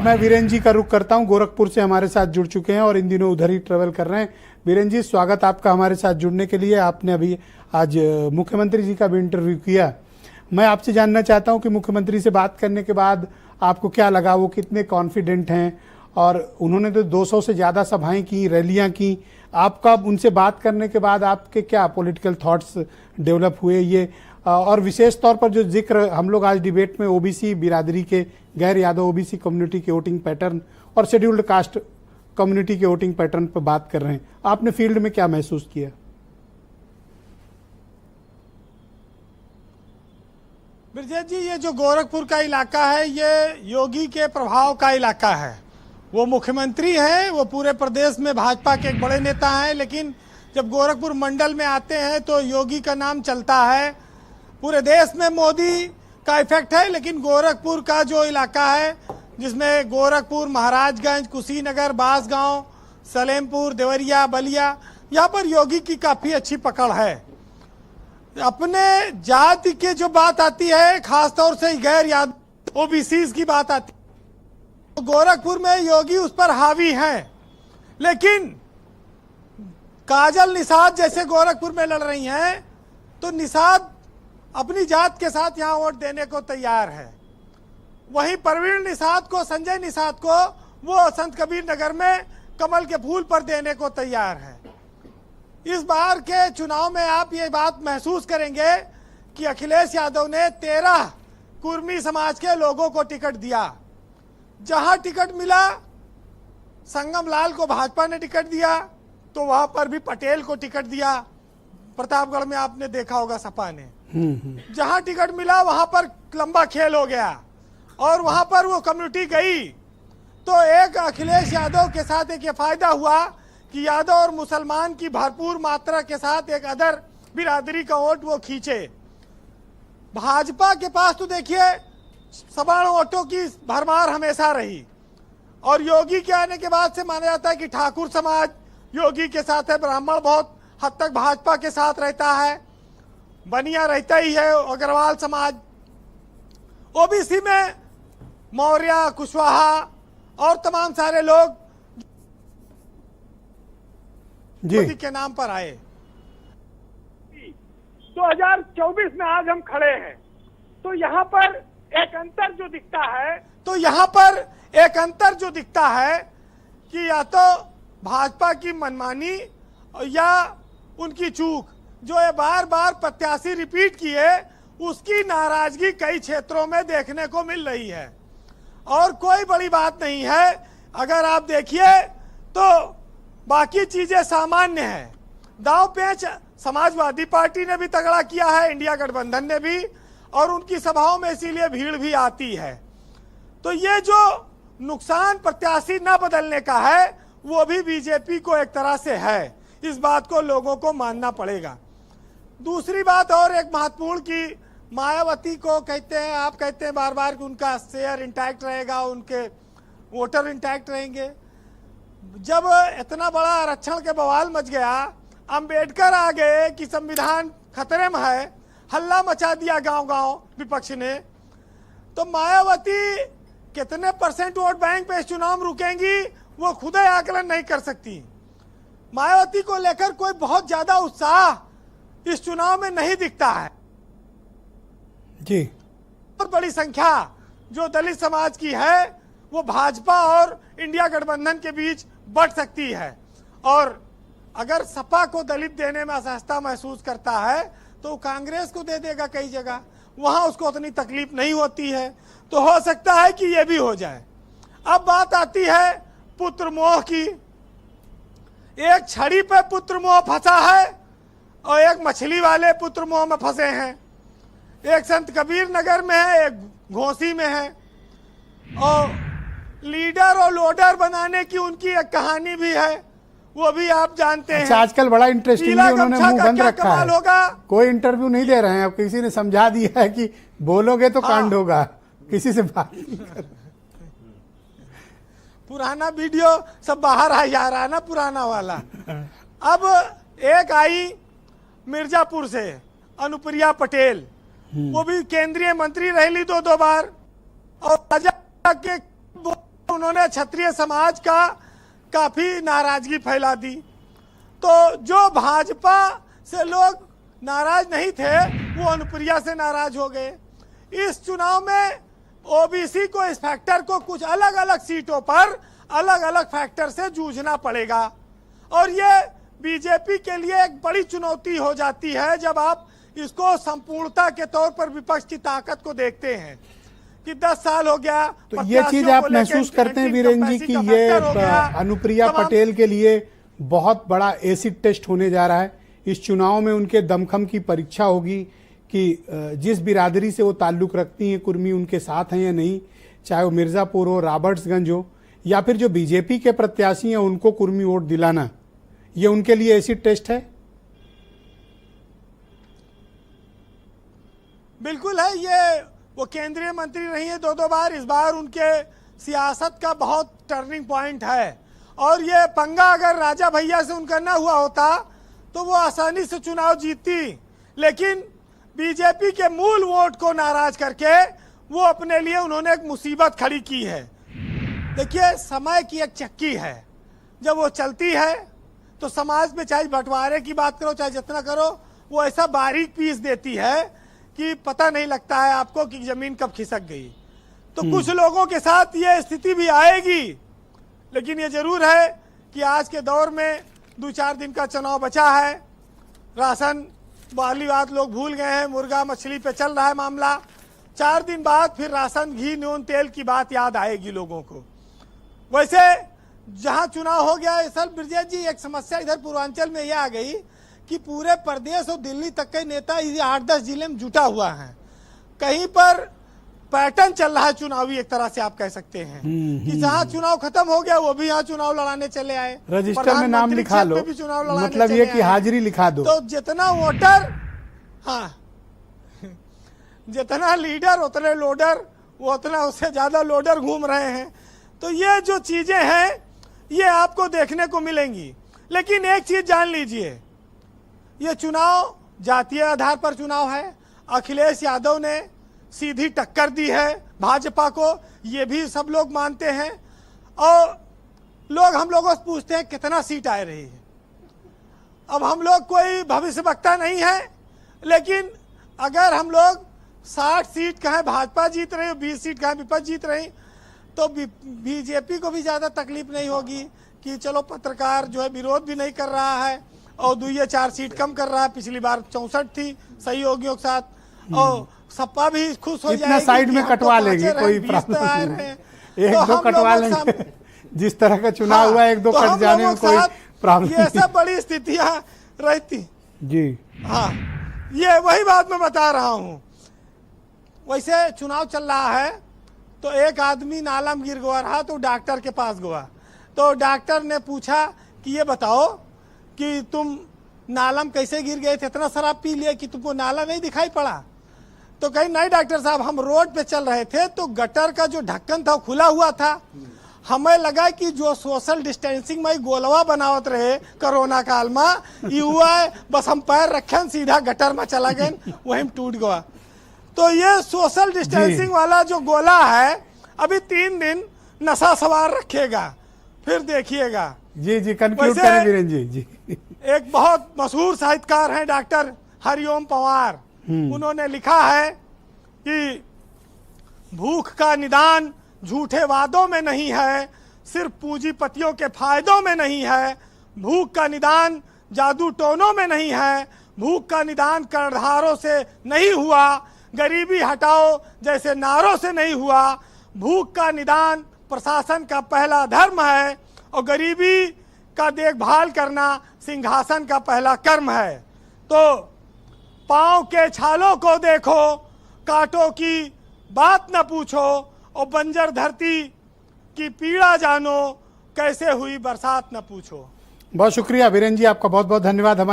मैं वीरेंद्र जी का रुख करता हूं, गोरखपुर से हमारे साथ जुड़ चुके हैं और इन दिनों उधर ही ट्रेवल कर रहे हैं। वीरेंद्र जी, स्वागत आपका हमारे साथ जुड़ने के लिए। आपने अभी आज मुख्यमंत्री जी का भी इंटरव्यू किया। मैं आपसे जानना चाहता हूं कि मुख्यमंत्री से बात करने के बाद आपको क्या लगा, वो कितने कॉन्फिडेंट हैं? और उन्होंने तो 200 से ज़्यादा सभाएं की, रैलियां की। आपका उनसे बात करने के बाद आपके क्या पॉलिटिकल थॉट्स डेवलप हुए ये? और विशेष तौर पर जो जिक्र हम लोग आज डिबेट में ओबीसी बिरादरी के, गैर यादव ओबीसी कम्युनिटी के वोटिंग पैटर्न और शेड्यूल्ड कास्ट कम्युनिटी के वोटिंग पैटर्न पर बात कर रहे हैं, आपने फील्ड में क्या महसूस किया? ब्रजेश जी, ये जो गोरखपुर का इलाका है ये योगी के प्रभाव का इलाका है। वो मुख्यमंत्री हैं, वो पूरे प्रदेश में भाजपा के एक बड़े नेता हैं, लेकिन जब गोरखपुर मंडल में आते हैं तो योगी का नाम चलता है। पूरे देश में मोदी का इफेक्ट है, लेकिन गोरखपुर का जो इलाका है जिसमें गोरखपुर, महाराजगंज, कुशीनगर, बांसगांव, सलेमपुर, देवरिया, बलिया, यहाँ पर योगी की काफ़ी अच्छी पकड़ है। अपने जाति के जो बात आती है, खासतौर से गैर यादव ओबीसी की बात आती है, तो गोरखपुर में योगी उस पर हावी हैं। लेकिन काजल निषाद जैसे गोरखपुर में लड़ रही हैं तो निषाद अपनी जात के साथ यहाँ वोट देने को तैयार है। वहीं प्रवीण निषाद को, संजय निषाद को वो संत कबीर नगर में कमल के फूल पर देने को तैयार है। इस बार के चुनाव में आप ये बात महसूस करेंगे कि अखिलेश यादव ने 13 कुर्मी समाज के लोगों को टिकट दिया। जहां टिकट मिला, संगम लाल को भाजपा ने टिकट दिया तो वहां पर भी पटेल को टिकट दिया। प्रतापगढ़ में आपने देखा होगा सपा ने। जहां टिकट मिला वहां पर लंबा खेल हो गया और वहां पर वो कम्युनिटी गई तो एक अखिलेश यादव के साथ एक ये फायदा हुआ कि यादव और मुसलमान की भरपूर मात्रा के साथ एक अदर बिरादरी का वोट वो खींचे। भाजपा के पास तो देखिए सवर्ण वोटों की भरमार हमेशा रही और योगी के आने के बाद से माना जाता है कि ठाकुर समाज योगी के साथ है, ब्राह्मण बहुत हद तक भाजपा के साथ रहता है, बनिया रहता ही है, अग्रवाल समाज, ओबीसी में मौर्य, कुशवाहा और तमाम सारे लोग मोदी के नाम पर आए। 2024 में आज हम खड़े हैं तो यहाँ पर एक अंतर जो दिखता है कि या तो भाजपा की मनमानी या उनकी चूक, जो ये बार बार प्रत्याशी रिपीट किए, उसकी नाराजगी कई क्षेत्रों में देखने को मिल रही है। और कोई बड़ी बात नहीं है, अगर आप देखिए तो बाकी चीजें सामान्य हैं। दांव पेच समाजवादी पार्टी ने भी तगड़ा किया है, इंडिया गठबंधन ने भी, और उनकी सभाओं में इसीलिए भीड़ भी आती है। तो ये जो नुकसान प्रत्याशी न बदलने का है वो भी बीजेपी को एक तरह से है, इस बात को लोगों को मानना पड़ेगा। दूसरी बात और एक महत्वपूर्ण की मायावती को कहते हैं, आप कहते हैं बार बार कि उनका शेयर इंटैक्ट रहेगा, उनके वोटर इंटैक्ट रहेंगे। जब इतना बड़ा आरक्षण के बवाल मच गया, अंबेडकर आ गए कि संविधान खतरे में है, हल्ला मचा दिया गांव-गांव विपक्ष ने, तो मायावती कितने % वोट बैंक पे इस चुनाव में रुकेंगी वो खुद ही आकलन नहीं कर सकती। मायावती को लेकर कोई बहुत ज्यादा उत्साह इस चुनाव में नहीं दिखता है जी। बहुत बड़ी संख्या जो दलित समाज की है वो भाजपा और इंडिया गठबंधन के बीच बढ़ सकती है। और अगर सपा को दलित देने में असहजता महसूस करता है तो कांग्रेस को दे देगा कई जगह, वहां उसको उतनी तकलीफ नहीं होती है। तो हो सकता है कि ये भी हो जाए। अब बात आती है पुत्र मोह की। एक छड़ी पे पुत्र मोह फंसा है और एक मछली वाले पुत्र मोह में फंसे हैं। एक संत कबीर नगर में है, एक घोसी में है। और लीडर और लोडर बनाने की उनकी एक कहानी भी है, वो भी आप जानते हैं। अच्छा, आजकल बड़ा इंटरेस्टिंग उन्होंने मुंह बंद रखा है, होगा। कोई इंटरव्यू नहीं दे रहे हैं। अब किसी ने समझा दिया है कि बोलोगे तो कांड होगा, किसी से बात नहीं कर। पुराना वीडियो सब बाहर आ जा रहा है ना, पुराना वाला। अब एक आई मिर्जापुर से अनुप्रिया पटेल, वो भी केंद्रीय मंत्री रही 2 बार, और राजा के उन्होंने क्षत्रिय समाज का काफी नाराजगी फैला दी। तो जो भाजपा से लोग नाराज नहीं थे वो अनुप्रिया से नाराज हो गए। इस चुनाव में ओबीसी को, इस फैक्टर को कुछ अलग अलग सीटों पर अलग अलग फैक्टर से जूझना पड़ेगा और ये बीजेपी के लिए एक बड़ी चुनौती हो जाती है जब आप इसको संपूर्णता के तौर पर विपक्ष की ताकत को देखते हैं कि 10 साल हो गया। तो ये चीज आप महसूस करते हैं वीरेंद्र जी कि ये अनुप्रिया पटेल के लिए बहुत बड़ा एसिड टेस्ट होने जा रहा है। इस चुनाव में उनके दमखम की परीक्षा होगी कि जिस बिरादरी से वो ताल्लुक रखती हैं कुर्मी उनके साथ हैं या नहीं, चाहे वो मिर्जापुर हो, रॉबर्ट्सगंज हो या फिर जो बीजेपी के प्रत्याशी हैं उनको कुर्मी वोट दिलाना, ये उनके लिए एसिड टेस्ट है। बिल्कुल है। ये वो केंद्रीय मंत्री रही है 2 बार, इस बार उनके सियासत का बहुत टर्निंग पॉइंट है और ये पंगा अगर राजा भैया से उनका ना हुआ होता तो वो आसानी से चुनाव जीतती, लेकिन बीजेपी के मूल वोट को नाराज करके वो अपने लिए उन्होंने एक मुसीबत खड़ी की है। देखिए, समय की एक चक्की है, जब वो चलती है तो समाज में चाहे बंटवारे की बात करो चाहे जितना करो, वो ऐसा बारीक पीस देती है कि पता नहीं लगता है आपको कि जमीन कब खिसक गई। तो कुछ लोगों के साथ ये स्थिति भी आएगी, लेकिन ये जरूर है कि आज के दौर में 2-4 दिन का चुनाव बचा है। राशन वाली बात लोग भूल गए हैं, मुर्गा मछली पे चल रहा है मामला। 4 दिन बाद फिर राशन, घी, नून, तेल की बात याद आएगी लोगों को। वैसे जहां चुनाव हो गया है सर ब्रजेश जी, एक समस्या इधर पूर्वांचल में यह आ गई कि पूरे प्रदेश और दिल्ली तक के नेता इस 8-10 जिले में जुटा हुआ है। कहीं पर पैटर्न चल रहा है चुनावी, एक तरह से आप कह सकते हैं कि जहां चुनाव खत्म हो गया वो भी यहाँ चुनाव लड़ाने चले आए, रजिस्टर में नाम लिखा लो, मतलब ये कि हाजिरी लिखा दो। तो जितना वोटर, हाँ, जितना लीडर उतने लोडर, वो उतना उससे ज्यादा लोडर घूम रहे हैं। तो ये जो चीजें हैं ये आपको देखने को मिलेंगी। लेकिन एक चीज जान लीजिए, ये चुनाव जातीय आधार पर चुनाव है। अखिलेश यादव ने सीधी टक्कर दी है भाजपा को, ये भी सब लोग मानते हैं और लोग हम लोगों से पूछते हैं कितना सीट आ रही है। अब हम लोग कोई भविष्यवक्ता नहीं है, लेकिन अगर हम लोग 60 सीट कहें भाजपा जीत रही, 20 सीट कहें विपक्ष जीत रही, तो बीजेपी को भी ज्यादा तकलीफ नहीं होगी कि चलो पत्रकार जो है विरोध भी नहीं कर रहा है और 2-4 सीट कम कर रहा है। पिछली बार 64 थी सहयोगियों के साथ, और सपा भी खुश हो जाएगी, साइड में कटवा लेगी, कोई प्रॉब्लम नहीं, 1-2 कटवा लेंगे। जिस तरह का चुनाव हुआ 1-2 कट जाने में कोई प्रॉब्लम नहीं। ये सब बड़ी स्थितियां रहती जी। हाँ, ये वही बात मैं बता रहा हूँ। वैसे चुनाव चल रहा है तो एक आदमी नालम गिर गया रहा तो डॉक्टर के पास गया, तो डॉक्टर ने पूछा कि ये बताओ कि तुम नालम कैसे गिर गए थे, इतना शराब पी लिया कि तुमको नाला नहीं दिखाई पड़ा? तो कहीं नहीं डॉक्टर साहब, हम रोड पे चल रहे थे तो गटर का जो ढक्कन था वो खुला हुआ था, हमें लगा कि जो सोशल डिस्टेंसिंग में गोलवा बनावत रहे कोरोना काल में ये हुआ है, बस हम पैर रखे सीधा गटर में चला गए, वहीं टूट गया। तो ये सोशल डिस्टेंसिंग वाला जो गोला है अभी 3 दिन नशा सवार रखेगा, फिर देखिएगा। जी जी, कंक्लूड करें वीरेंद्र जी। एक बहुत मशहूर साहित्यकार हैं डॉक्टर हरिओम पंवार, उन्होंने लिखा है कि भूख का निदान झूठे वादों में नहीं है, सिर्फ पूंजीपतियों के फायदों में नहीं है। भूख का निदान जादू टोनों में नहीं है, भूख का निदान कर्णधारों से नहीं हुआ, गरीबी हटाओ जैसे नारों से नहीं हुआ। भूख का निदान प्रशासन का पहला धर्म है और गरीबी का देखभाल करना सिंहासन का पहला कर्म है। तो पांव के छालों को देखो, कांटों की बात न पूछो और बंजर धरती की पीड़ा जानो, कैसे हुई बरसात न पूछो। बहुत शुक्रिया वीरेंद्र जी, आपका बहुत बहुत धन्यवाद।